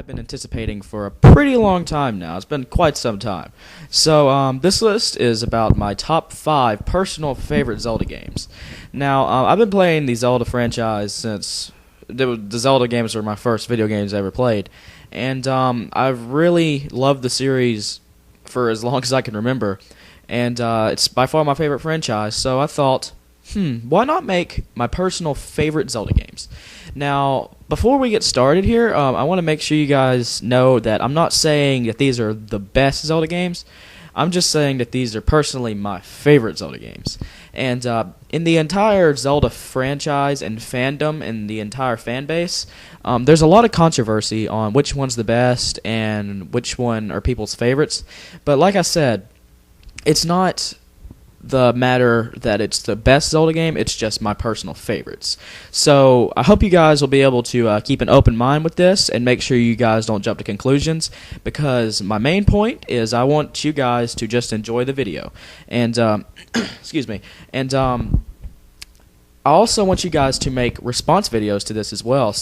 been anticipating for a pretty long time now. It's been quite some time. So this list is about my top 5 personal favorite Zelda games. Now, I've been playing the Zelda franchise since the Zelda games were my first video games I ever played. And I've really loved the series for as long as I can remember. And it's by far my favorite franchise, so I thought, why not make my personal favorite Zelda games? Now, before we get started here, I want to make sure you guys know that I'm not saying that these are the best Zelda games. I'm just saying that these are personally my favorite Zelda games. And in the entire Zelda franchise and fandom and the entire fan base, there's a lot of controversy on which one's the best and which one are people's favorites. But like I said, it's not the matter that it's the best Zelda game, it's just my personal favorites. So I hope you guys will be able to keep an open mind with this and make sure you guys don't jump to conclusions, because my main point is I want you guys to just enjoy the video. And excuse me. And I also want you guys to make response videos to this as well,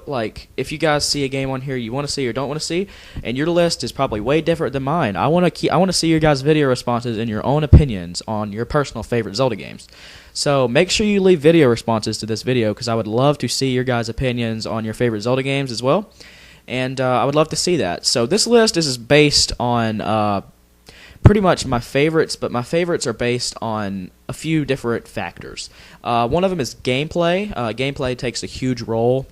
like, if you guys see a game on here you want to see or don't want to see, and your list is probably way different than mine, I want to see your guys' video responses and your own opinions on your personal favorite Zelda games. So make sure you leave video responses to this video, because I would love to see your guys' opinions on your favorite Zelda games as well, and I would love to see that. So this list is based on pretty much my favorites, but my favorites are based on a few different factors. One of them is gameplay. Gameplay takes a huge role.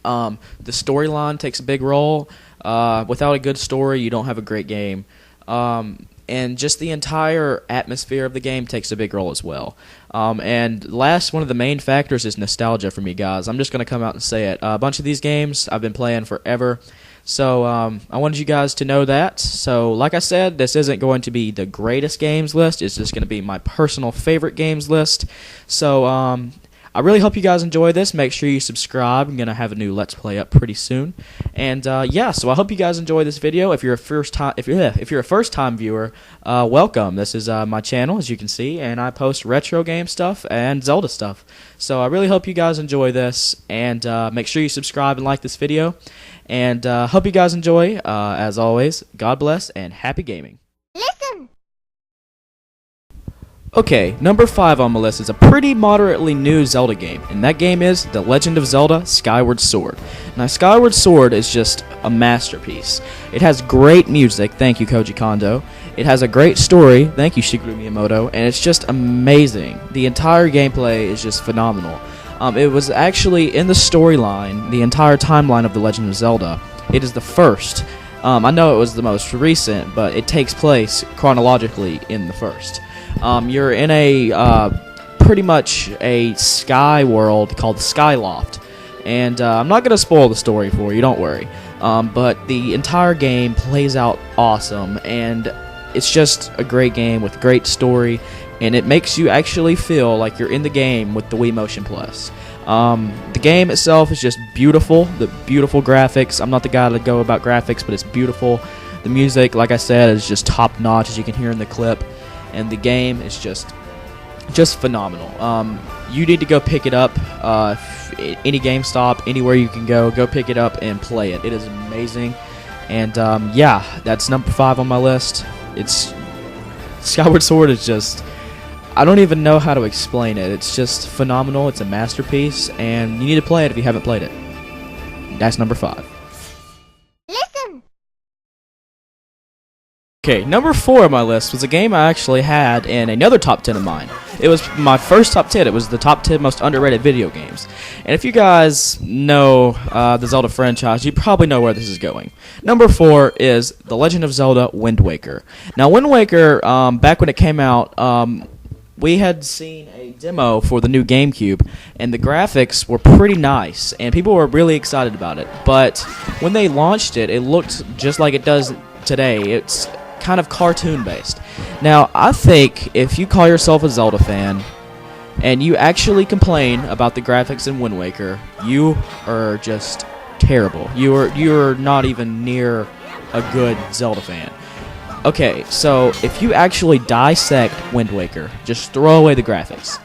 The storyline takes a big role. Without a good story, you don't have a great game. And just the entire atmosphere of the game takes a big role as well. And last, one of the main factors is nostalgia for me, guys. I'm just going to come out and say it. A bunch of these games I've been playing forever. So I wanted you guys to know that. So like I said, this isn't going to be the greatest games list. It's just going to be my personal favorite games list. So I really hope you guys enjoy this. Make sure you subscribe. I'm going to have a new Let's Play up pretty soon. And yeah, so I hope you guys enjoy this video. If you're a first-time viewer, welcome. This is my channel, as you can see, and I post retro game stuff and Zelda stuff. So I really hope you guys enjoy this, and make sure you subscribe and like this video. And hope you guys enjoy. As always, God bless and happy gaming. Listen! Okay, number 5 on my list is a pretty moderately new Zelda game, and that game is The Legend of Zelda Skyward Sword. Now, Skyward Sword is just a masterpiece. It has great music, thank you Koji Kondo. It has a great story, thank you Shigeru Miyamoto, and it's just amazing. The entire gameplay is just phenomenal. It was actually in the storyline, the entire timeline of The Legend of Zelda. It is the first. I know it was the most recent, but it takes place chronologically in the first. You're in pretty much a sky world called Skyloft, and I'm not going to spoil the story for you, don't worry, but the entire game plays out awesome, and it's just a great game with great story, and it makes you actually feel like you're in the game with the Wii Motion Plus. The game itself is just beautiful, the beautiful graphics. I'm not the guy to go about graphics, but it's beautiful. The music, like I said, is just top-notch, as you can hear in the clip. And the game is just phenomenal. You need to go pick it up. Any GameStop, anywhere you can go pick it up and play it. It is amazing. And yeah, that's number 5 on my list. It's Skyward Sword is just, I don't even know how to explain it. It's just phenomenal. It's a masterpiece, and you need to play it if you haven't played it. That's number 5. Listen! Okay, number 4 on my list was a game I actually had in another top 10 of mine. It was my first top 10. It was the top 10 most underrated video games. And if you guys know the Zelda franchise, you probably know where this is going. Number 4 is The Legend of Zelda Wind Waker. Now, Wind Waker, back when it came out, we had seen a demo for the new GameCube, and the graphics were pretty nice, and people were really excited about it. But when they launched it, it looked just like it does today. It's kind of cartoon-based. Now, I think if you call yourself a Zelda fan, and you actually complain about the graphics in Wind Waker, you are just terrible. You're not even near a good Zelda fan. Okay, so if you actually dissect Wind Waker, just throw away the graphics,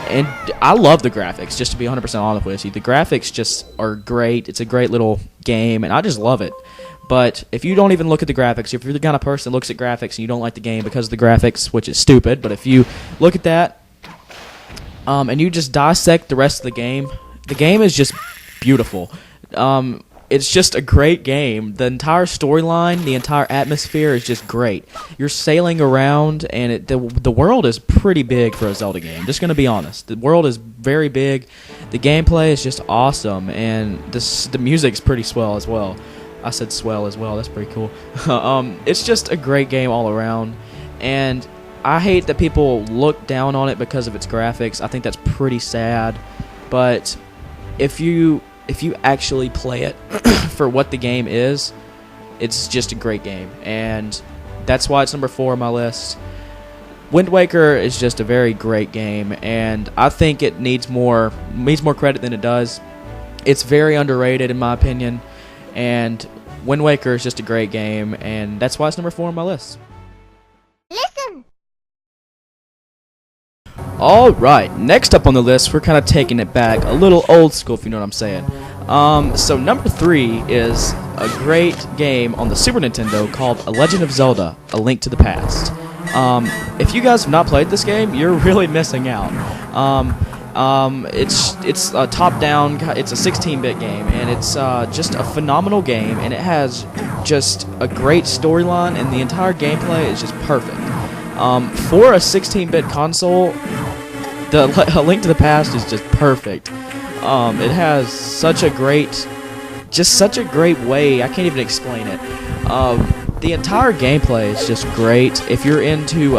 And I love the graphics, just to be 100% honest with you. The graphics just are great. It's a great little game, and I just love it. But if you don't even look at the graphics, if you're the kind of person that looks at graphics and you don't like the game because of the graphics, which is stupid, but if you look at that and you just dissect the rest of the game is just beautiful. It's just a great game. The entire storyline, the entire atmosphere is just great. You're sailing around, and the world is pretty big for a Zelda game. Just going to be honest. The world is very big. The gameplay is just awesome, and the music's pretty swell as well. I said swell as well. That's pretty cool. It's just a great game all around, and I hate that people look down on it because of its graphics. I think that's pretty sad, but if you actually play it for what the game is, it's just a great game, and that's why it's number 4 on my list. Wind Waker is just a very great game, and I think it needs more credit than it does. It's very underrated in my opinion, and Wind Waker is just a great game, and that's why it's number 4 on my list. Listen. Alright, next up on the list, we're kind of taking it back a little old school, if you know what I'm saying. So number 3 is a great game on the Super Nintendo called A Legend of Zelda: A Link to the Past. If you guys have not played this game, you're really missing out. It's a top-down, it's a 16-bit game, and it's just a phenomenal game, and it has just a great storyline, and the entire gameplay is just perfect. For a 16-bit console, A Link to the Past is just perfect. It has such a great way. I can't even explain it. The entire gameplay is just great. If you're into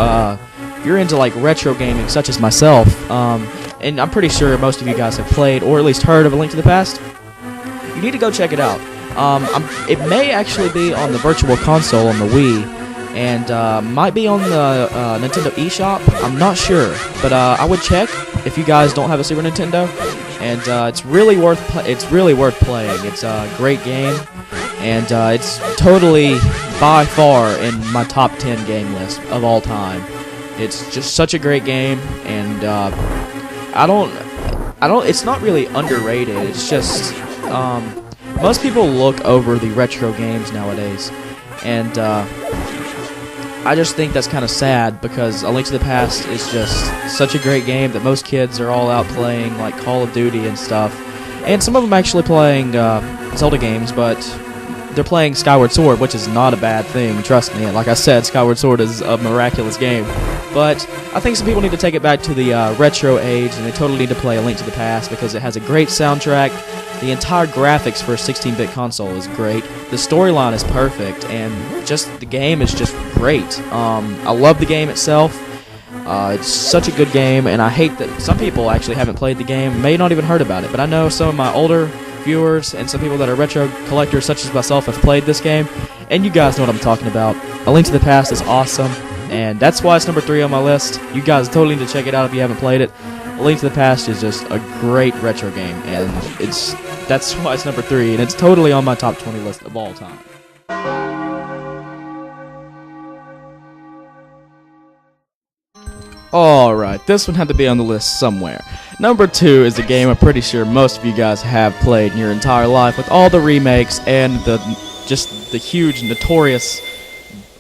like retro gaming, such as myself, and I'm pretty sure most of you guys have played or at least heard of A Link to the Past, you need to go check it out. It may actually be on the Virtual Console on the Wii, and might be on the Nintendo eShop. I'm not sure, but I would check if you guys don't have a Super Nintendo. And it's really worth playing. It's a great game, and it's totally by far in my top 10 game list of all time. It's just such a great game, and it's not really underrated. It's just most people look over the retro games nowadays, and I just think that's kind of sad, because A Link to the Past is just such a great game that most kids are all out playing, like Call of Duty and stuff. And some of them actually playing Zelda games, but they're playing Skyward Sword, which is not a bad thing, trust me. And like I said, Skyward Sword is a miraculous game. But I think some people need to take it back to the retro age, and they totally need to play A Link to the Past, because it has a great soundtrack. The entire graphics for a 16-bit console is great. The storyline is perfect, and just the game is just great. I love the game itself. It's such a good game, and I hate that some people actually haven't played the game, may not even heard about it. But I know some of my older viewers and some people that are retro collectors such as myself have played this game, and you guys know what I'm talking about. A Link to the Past is awesome, and that's why it's number 3 on my list. You guys totally need to check it out if you haven't played it. A Link to the Past is just a great retro game, and that's why it's number 3, and it's totally on my top 20 list of all time. Alright, this one had to be on the list somewhere. Number 2 is a game I'm pretty sure most of you guys have played in your entire life, with all the remakes and the huge, notorious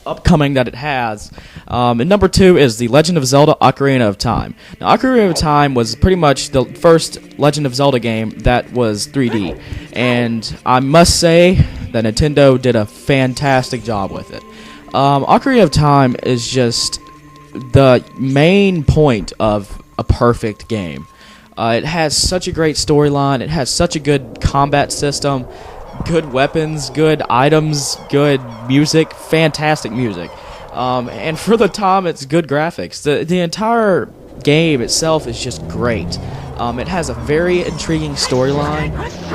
upcoming that it has. And number 2 is The Legend of Zelda: Ocarina of Time. Now, Ocarina of Time was pretty much the first Legend of Zelda game that was 3D, and I must say that Nintendo did a fantastic job with it. Ocarina of Time is just the main point of a perfect game. It has such a great storyline, it has such a good combat system, good weapons, good items, good music, fantastic music. And for the time, it's good graphics. The entire game itself is just great. It has a very intriguing storyline.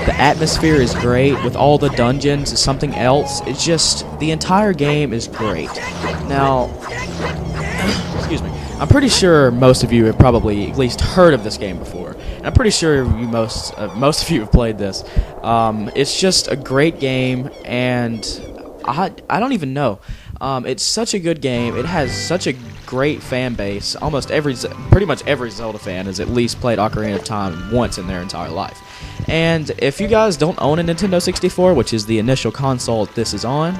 The atmosphere is great, with all the dungeons is something else. It's just, the entire game is great. Now, excuse me, I'm pretty sure most of you have probably at least heard of this game before. And I'm pretty sure most of you have played this. It's just a great game, and I don't even know. It's such a good game. It has such a great fan base. Pretty much every Zelda fan has at least played Ocarina of Time once in their entire life. And if you guys don't own a Nintendo 64, which is the initial console this is on,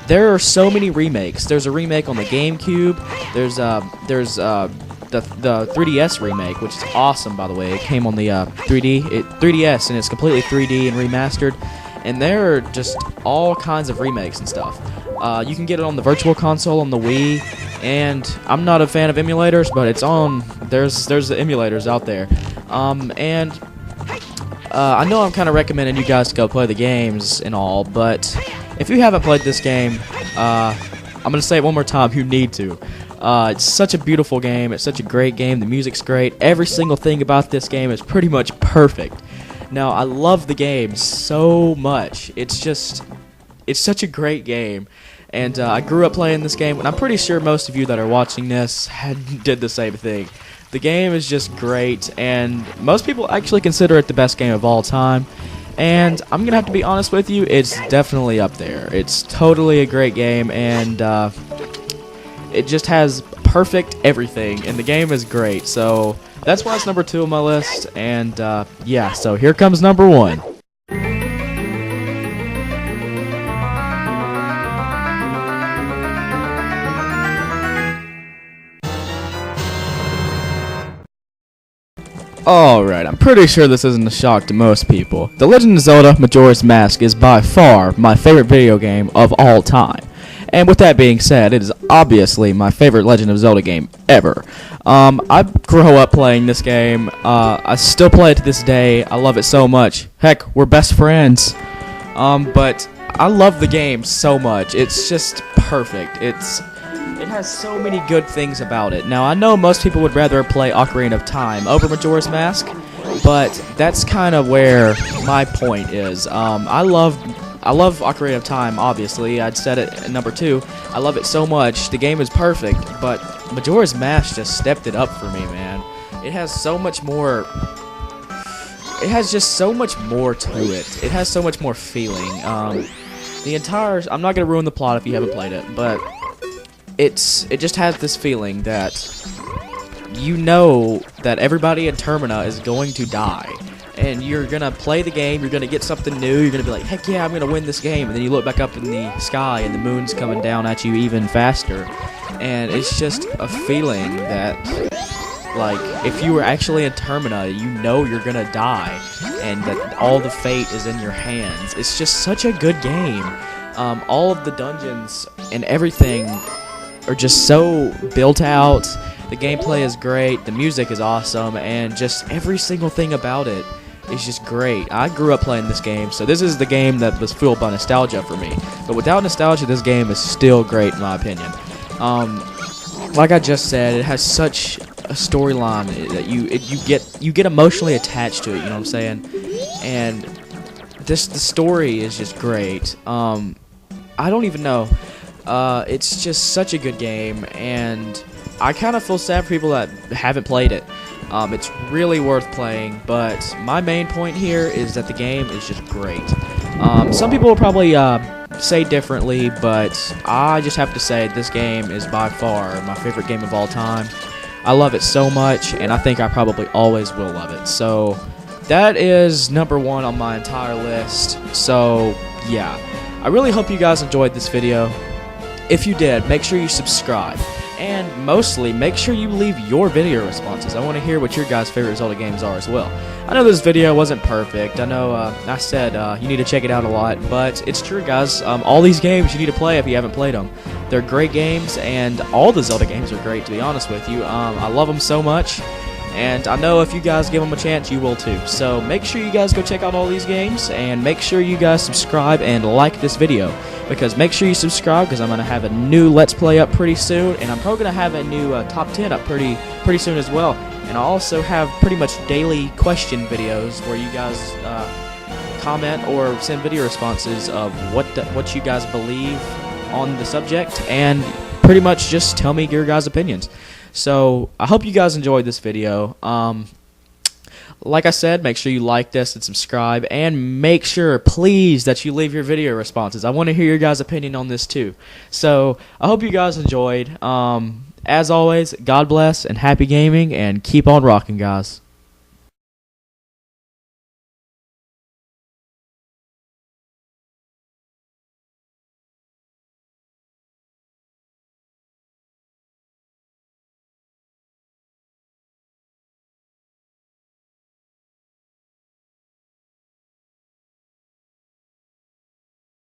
there are so many remakes. There's a remake on the GameCube. There's the 3DS remake, which is awesome, by the way. It came on the 3DS, and it's completely 3D and remastered. And there are just all kinds of remakes and stuff. You can get it on the Virtual Console on the Wii, and I'm not a fan of emulators, but it's on. There's the emulators out there, I know I'm kind of recommending you guys to go play the games and all, but if you haven't played this game, I'm gonna say it one more time. You need to. It's such a beautiful game. It's such a great game. The music's great. Every single thing about this game is pretty much perfect. Now, I love the game so much. It's such a great game. And I grew up playing this game, and I'm pretty sure most of you that are watching this did the same thing. The game is just great, and most people actually consider it the best game of all time. And I'm going to have to be honest with you, it's definitely up there. It's totally a great game, and it just has perfect everything, and the game is great. So that's why it's number 2 on my list, and yeah, so here comes number 1. Alright, I'm pretty sure this isn't a shock to most people. The Legend of Zelda Majora's Mask is by far my favorite video game of all time. And with that being said, it is obviously my favorite Legend of Zelda game ever. I grew up playing this game. I still play it to this day. I love it so much. Heck, we're best friends. But I love the game so much. It's just perfect. It has so many good things about it. Now, I know most people would rather play Ocarina of Time over Majora's Mask, but that's kind of where my point is. I love Ocarina of Time, obviously. I'd set it at number 2. I love it so much. The game is perfect, but Majora's Mask just stepped it up for me, man. It has so much more. It has just so much more to it. It has so much more feeling. I'm not gonna ruin the plot if you haven't played it, but it just has this feeling that you know that everybody in Termina is going to die. And you're going to play the game, you're going to get something new, you're going to be like, heck yeah, I'm going to win this game. And then you look back up in the sky and the moon's coming down at you even faster. And it's just a feeling that, like, if you were actually in Termina, you know you're going to die. And that all the fate is in your hands. It's just such a good game. All of the dungeons and everything are just so built out. The gameplay is great, the music is awesome, and just every single thing about it is just great. I grew up playing this game, so this is the game that was fueled by nostalgia for me. But without nostalgia, this game is still great in my opinion. Like I just said, it has such a storyline that you get emotionally attached to it. You know what I'm saying? And the story is just great. I don't even know. It's just such a good game, and I kind of feel sad for people that haven't played it. It's really worth playing, but my main point here is that the game is just great. Some people will probably say differently, but I just have to say this game is by far my favorite game of all time. I love it so much, and I think I probably always will love it. So that is number 1 on my entire list. So yeah, I really hope you guys enjoyed this video. If you did, make sure you subscribe. And mostly, make sure you leave your video responses. I want to hear what your guys' favorite Zelda games are as well. I know this video wasn't perfect. I know I said you need to check it out a lot, but it's true, guys. All these games you need to play if you haven't played them. They're great games, and all the Zelda games are great, to be honest with you. I love them so much, and I know if you guys give them a chance, you will too. So make sure you guys go check out all these games, and make sure you guys subscribe and like this video. Because make sure you subscribe, because I'm going to have a new Let's Play up pretty soon, and I'm probably going to have a new Top 10 up pretty soon as well. And I also have pretty much daily question videos where you guys comment or send video responses of what you guys believe on the subject, and pretty much just tell me your guys' opinions. So I hope you guys enjoyed this video. like I said, make sure you like this and subscribe, and make sure, please, that you leave your video responses. I want to hear your guys' opinion on this too. So I hope you guys enjoyed. As always, God bless and happy gaming, and keep on rocking, guys.